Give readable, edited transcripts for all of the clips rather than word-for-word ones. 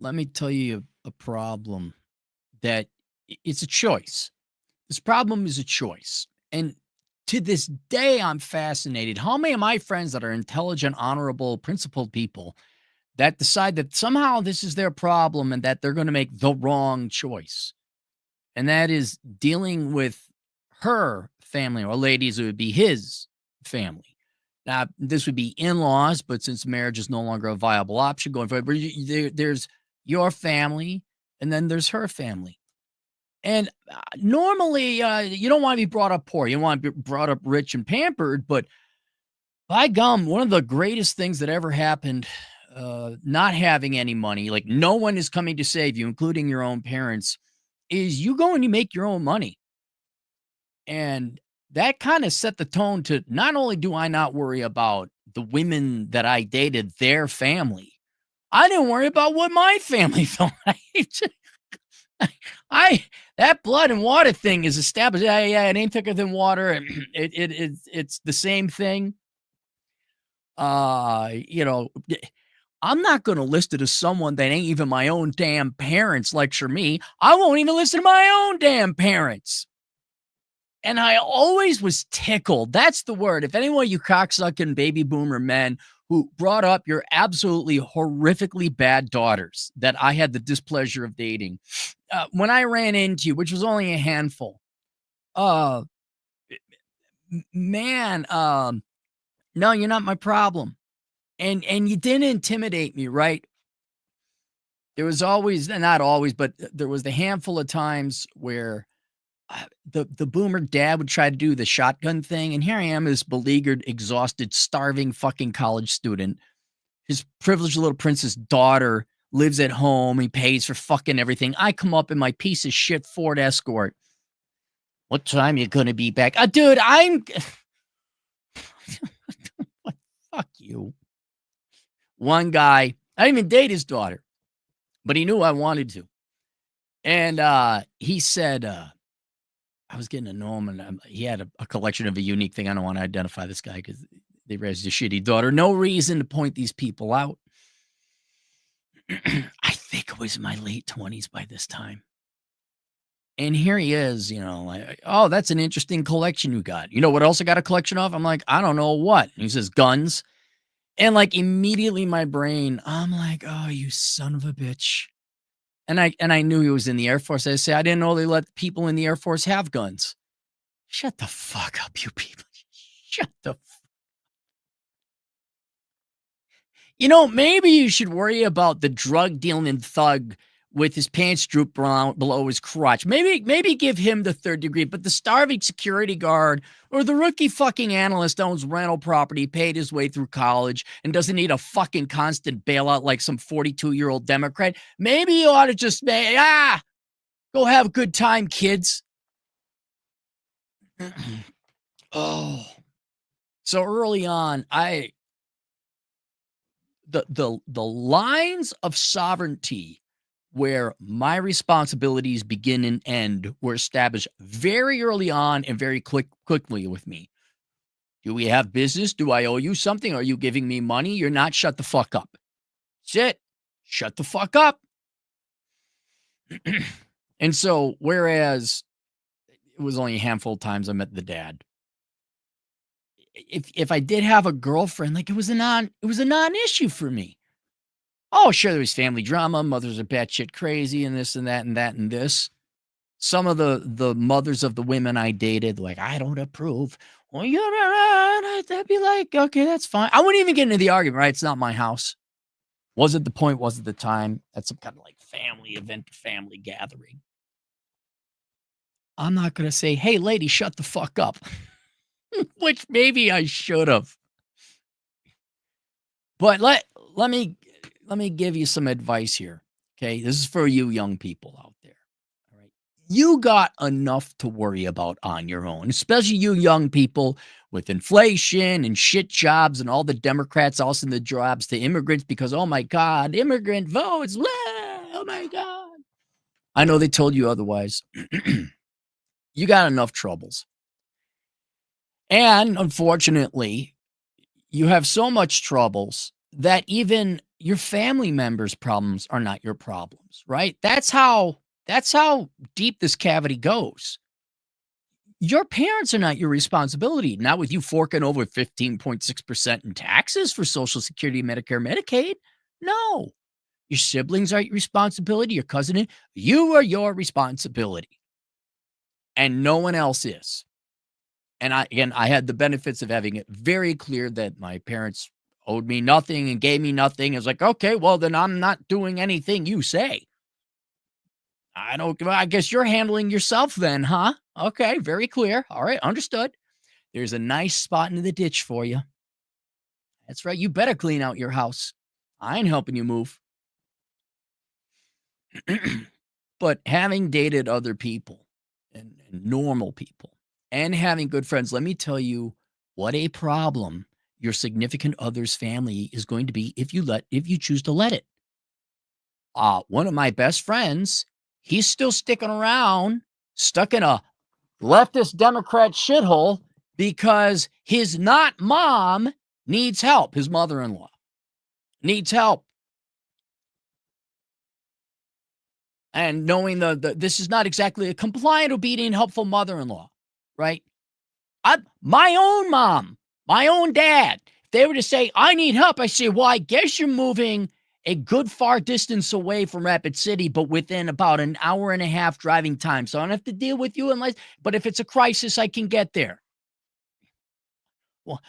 let me tell you a problem that it's a choice. This problem is a choice. And to this day, I'm fascinated. How many of my friends that are intelligent, honorable, principled people that decide that somehow this is their problem and that they're going to make the wrong choice? And that is dealing with her family, or ladies, it would be his family. Now, this would be in laws, but since marriage is no longer a viable option going forward, there's your family and then there's her family. And normally, you don't want to be brought up poor. You want to be brought up rich and pampered. But by gum, one of the greatest things that ever happened, not having any money, like no one is coming to save you, including your own parents, is you go and you make your own money. And that kind of set the tone to not only do I not worry about the women that I dated, their family, I didn't worry about what my family felt like. I that blood and water thing is established. Yeah, it ain't thicker than water. It's the same thing. You know, I'm not going to listen to someone that ain't even my own damn parents lecture me. I won't even listen to my own damn parents. And I always was tickled. That's the word. If anyone, you cocksucking baby boomer men who brought up your absolutely horrifically bad daughters that I had the displeasure of dating, when I ran into you, which was only a handful, uh, man, no, you're not my problem. And you didn't intimidate me, right? There was always, not always, but there was the handful of times where the boomer dad would try to do the shotgun thing, and here I am, this beleaguered, exhausted, starving fucking college student. His privileged little princess daughter lives at home. He pays for fucking everything. I come up in my piece of shit Ford Escort. What time you gonna be back? Dude, I'm fuck you. One guy, I didn't even date his daughter, but he knew I wanted to. And he said, I was getting to know him, and he had a collection of a unique thing. I don't want to identify this guy because they raised a shitty daughter. No reason to point these people out. I think it was my late 20s by this time. And here he is, like, oh, that's an interesting collection you got. You know what else I got a collection of? I'm like, I don't know what. And he says, guns. And like immediately my brain, I'm like, oh, you son of a bitch. And I knew he was in the Air Force. I say, I didn't know they let people in the Air Force have guns. Shut the fuck up, you people. Shut the maybe you should worry about the drug dealing thug with his pants drooped below his crotch. Maybe give him the third degree, but the starving security guard or the rookie fucking analyst owns rental property, paid his way through college, and doesn't need a fucking constant bailout like some 42-year-old Democrat. Maybe you ought to just go have a good time, kids. Oh. So early on, the lines of sovereignty where my responsibilities begin and end were established very early on and very quickly with me. Do we have business? Do I owe you something? Are you giving me money? You're not. Shut the fuck up. That's it. Shut the fuck up. And so, whereas it was only a handful of times I met the dad, if I did have a girlfriend, like it was a non-issue for me. Oh, sure, there was family drama. Mothers are batshit crazy and this and that and that and this. Some of the mothers of the women I dated, like, I don't approve. Well, you're right. I'd be like, okay, that's fine. I wouldn't even get into the argument, right? It's not my house. Wasn't the point, wasn't the time. That's some kind of like family event, family gathering. I'm not going to say, hey, lady, shut the fuck up. Which maybe I should have. But let me give you some advice here. Okay. This is for you young people out there. All right. You got enough to worry about on your own, especially you young people with inflation and shit jobs and all the Democrats also in the jobs to immigrants because, oh my God, immigrant votes. Oh my God. I know they told you otherwise. You got enough troubles. And unfortunately, you have so much troubles that even your family members' problems are not your problems, right? That's how deep this cavity goes. Your parents are not your responsibility. Not with you forking over 15.6% in taxes for Social Security, Medicare, Medicaid. No. Your siblings are your responsibility, your cousin, you are your responsibility, and no one else is. And I had the benefits of having it very clear that my parents owed me nothing and gave me nothing. It's like, okay, well, then I'm not doing anything you say. I don't, well, I guess you're handling yourself then, huh? Okay, very clear. All right, understood. There's a nice spot in the ditch for you. That's right. You better clean out your house. I ain't helping you move. But having dated other people and normal people and having good friends, let me tell you what a problem your significant other's family is going to be if you choose to let it. One of my best friends, he's still sticking around, stuck in a leftist Democrat shithole because his not mom needs help. His mother-in-law needs help. And knowing this is not exactly a compliant, obedient, helpful mother-in-law, right? My own mom, my own dad, if they were to say, I need help, I say, well, I guess you're moving a good far distance away from Rapid City, but within about an hour and a half driving time. So I don't have to deal with you unless, but if it's a crisis, I can get there. Well,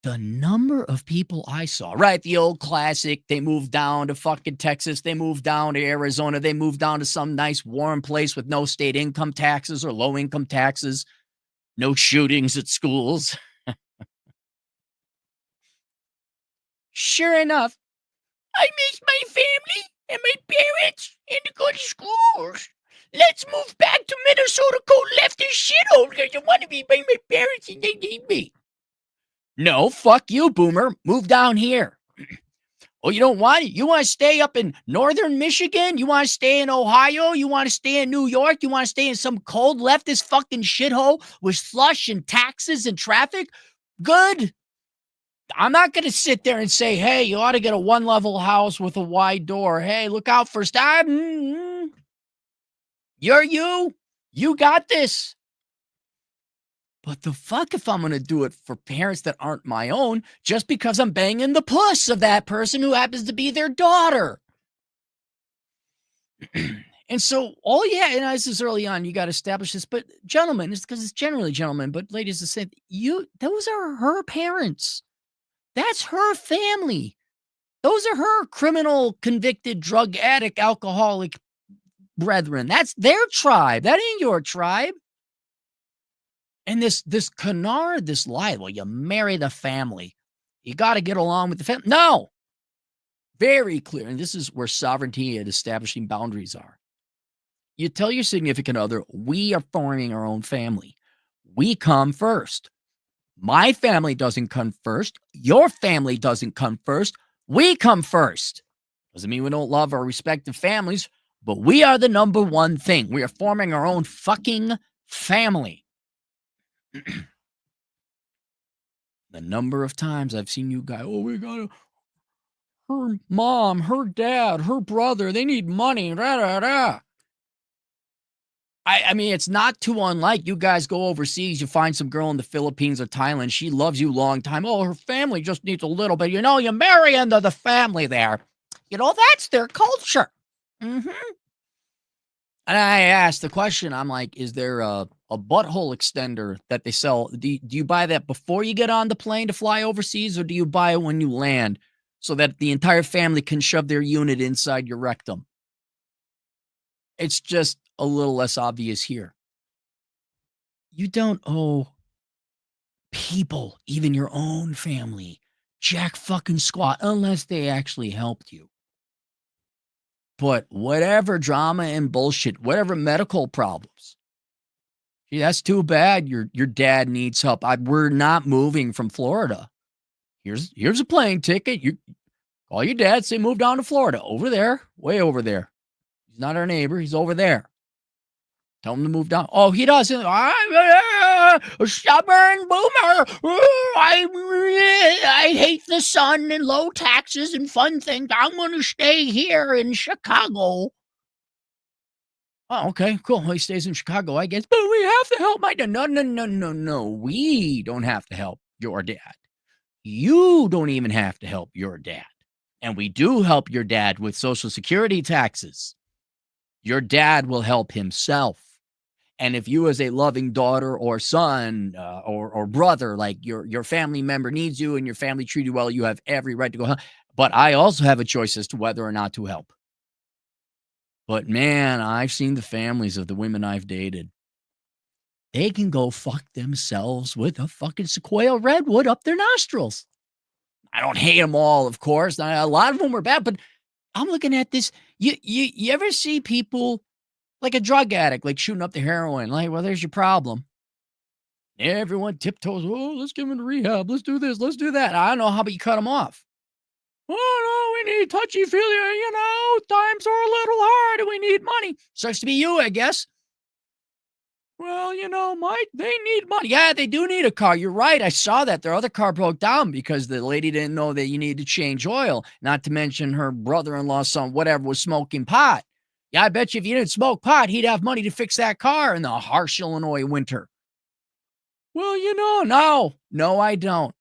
the number of people I saw, right? The old classic, they moved down to fucking Texas, they moved down to Arizona, they moved down to some nice warm place with no state income taxes or low income taxes, no shootings at schools. Sure enough, I miss my family and my parents and the good schools. Let's move back to Minnesota, go left this shithole because I want to be by my parents and they need me. No, fuck you, boomer. Move down here. Oh, you don't want it? You want to stay up in northern Michigan? You want to stay in Ohio? You want to stay in New York? You want to stay in some cold leftist fucking shithole with slush and taxes and traffic? Good. I'm not going to sit there and say, hey, you ought to get a one-level house with a wide door. Hey, look out for stab. You're you. You got this. But the fuck if I'm going to do it for parents that aren't my own just because I'm banging the puss of that person who happens to be their daughter. And so and this is early on, you got to establish this, but gentlemen, it's because it's generally gentlemen, but ladies, the same, those are her parents. That's her family. Those are her criminal, convicted, drug addict, alcoholic brethren. That's their tribe. That ain't your tribe. And this canard, this lie, well, you marry the family. You got to get along with the family. No. Very clear. And this is where sovereignty and establishing boundaries are. You tell your significant other, we are forming our own family. We come first. My family doesn't come first. Your family doesn't come first. We come first. Doesn't mean we don't love our respective families, but we are the number one thing. We are forming our own fucking family. The number of times I've seen you guys, we got her mom, her dad, her brother, they need money. Rah, rah, rah. I mean, it's not too unlike you guys go overseas, you find some girl in the Philippines or Thailand, she loves you long time. Oh, her family just needs a little bit. You marry into the family there. That's their culture. Mm-hmm. And I asked the question, I'm like, is there a butthole extender that they sell? Do you buy that before you get on the plane to fly overseas, or do you buy it when you land so that the entire family can shove their unit inside your rectum? It's just a little less obvious here. You don't owe people, even your own family, jack fucking squat unless they actually helped you. But whatever drama and bullshit, whatever medical problems, gee, that's too bad. Your dad needs help. We're not moving from Florida. Here's a plane ticket. You call your dad, say move down to Florida. Over there, way over there. He's not our neighbor. He's over there. Tell him to move down. Oh, he doesn't. I'm a stubborn boomer. I hate the sun and low taxes and fun things. I'm going to stay here in Chicago. Oh, okay, cool. He stays in Chicago, I guess. But we have to help my dad. No, no, no, no, no. We don't have to help your dad. You don't even have to help your dad. And we do help your dad with Social Security taxes. Your dad will help himself. And if you, as a loving daughter or son or brother, like your family member needs you and your family treat you well, you have every right to go. But I also have a choice as to whether or not to help. But man, I've seen the families of the women I've dated. They can go fuck themselves with a fucking sequoia redwood up their nostrils. I don't hate them all, of course. A lot of them were bad, but I'm looking at this. You ever see people like a drug addict, like shooting up the heroin? Like, well, there's your problem. Everyone tiptoes. Oh, let's give him to rehab. Let's do this. Let's do that. I don't know how about you cut them off. Oh, no, we need touchy-feely, times are a little hard and we need money. Sucks to be you, I guess. Well, they need money. Yeah, they do need a car. You're right. I saw that. Their other car broke down because the lady didn't know that you needed to change oil. Not to mention her brother-in-law's son, whatever, was smoking pot. Yeah, I bet you if you didn't smoke pot, he'd have money to fix that car in the harsh Illinois winter. Well, no, I don't.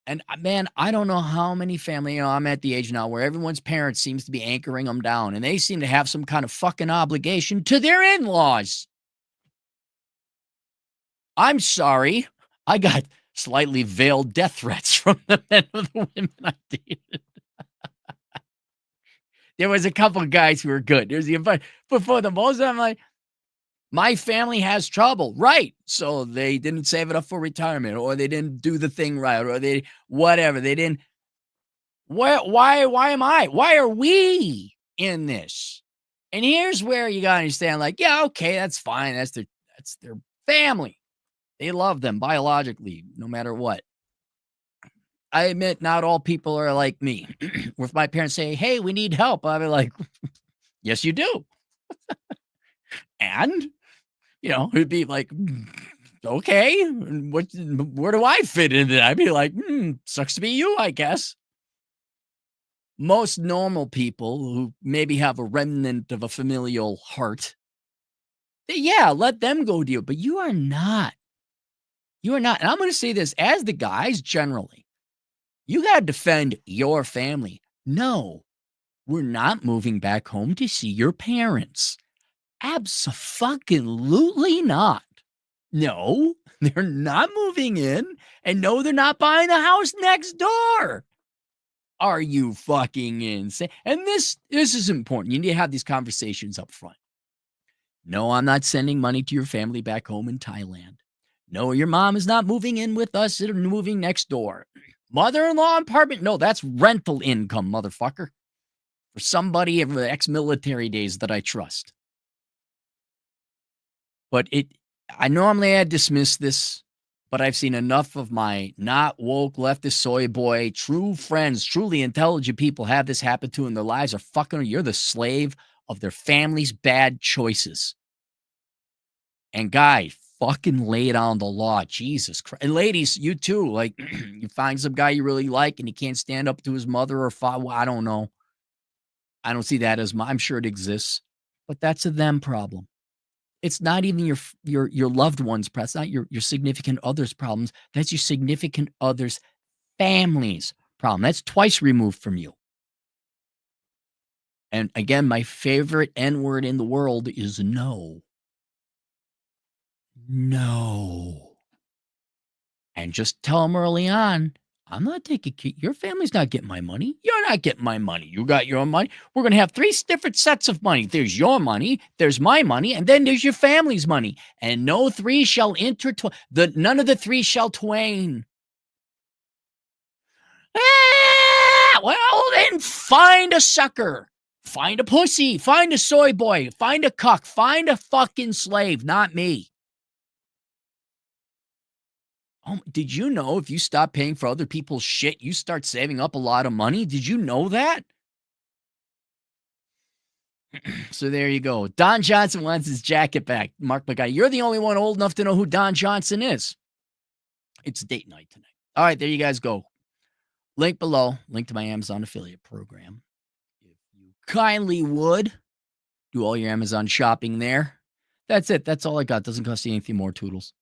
And man, I don't know how many family, I'm at the age now where everyone's parents seems to be anchoring them down and they seem to have some kind of fucking obligation to their in-laws. I'm sorry. I got slightly veiled death threats from the men of the women I dated. There was a couple of guys who were good. But for the most of them, I'm like, my family has trouble. Right. So they didn't save it up for retirement, or they didn't do the thing right, or they whatever. They didn't. Why am I? Why are we in this? And here's where you gotta understand, like, yeah, okay, that's fine. That's their family. They love them biologically, no matter what. I admit not all people are like me. If my parents say, hey, we need help, I'll be like, yes, you do. And it'd be like, okay, where do I fit into that? I'd be like, sucks to be you, I guess. Most normal people who maybe have a remnant of a familial heart, let them go deal. But you are not. You are not. And I'm going to say this as the guys generally, you got to defend your family. No, we're not moving back home to see your parents. Abso-fucking-lutely not. No, they're not moving in. And no, they're not buying the house next door. Are you fucking insane? And this is important. You need to have these conversations up front. No, I'm not sending money to your family back home in Thailand. No, your mom is not moving in with us. They're moving next door. Mother-in-law apartment? No, that's rental income, motherfucker. For somebody of the ex-military days that I trust. But I normally I dismiss this, but I've seen enough of my not woke leftist soy boy, true friends, truly intelligent people have this happen to, and their lives are fucking, you're the slave of their family's bad choices. And guys, fucking lay down the law. Jesus Christ. And ladies, you too. Like, you find some guy you really like and he can't stand up to his mother or father. Well, I don't know. I don't see that as I'm sure it exists, but that's a them problem. It's not even your loved one's problem. It's not your significant other's problems. That's your significant other's family's problem. That's twice removed from you. And again, my favorite N word in the world is no. No. And just tell them early on, I'm not taking your family's not getting my money. You're not getting my money. You got your own money. We're going to have 3 different sets of money. There's your money, there's my money, and then there's your family's money. And no 3 shall intertwine. None of the 3 shall twain. Well, then find a sucker. Find a pussy. Find a soy boy. Find a cuck. Find a fucking slave, not me. Oh, did you know if you stop paying for other people's shit, you start saving up a lot of money? Did you know that? So there you go. Don Johnson wants his jacket back. Mark McGuy, you're the only one old enough to know who Don Johnson is. It's date night tonight. All right, there you guys go. Link below, link to my Amazon affiliate program. If you kindly would do all your Amazon shopping there. That's it. That's all I got. Doesn't cost you anything more, Toodles.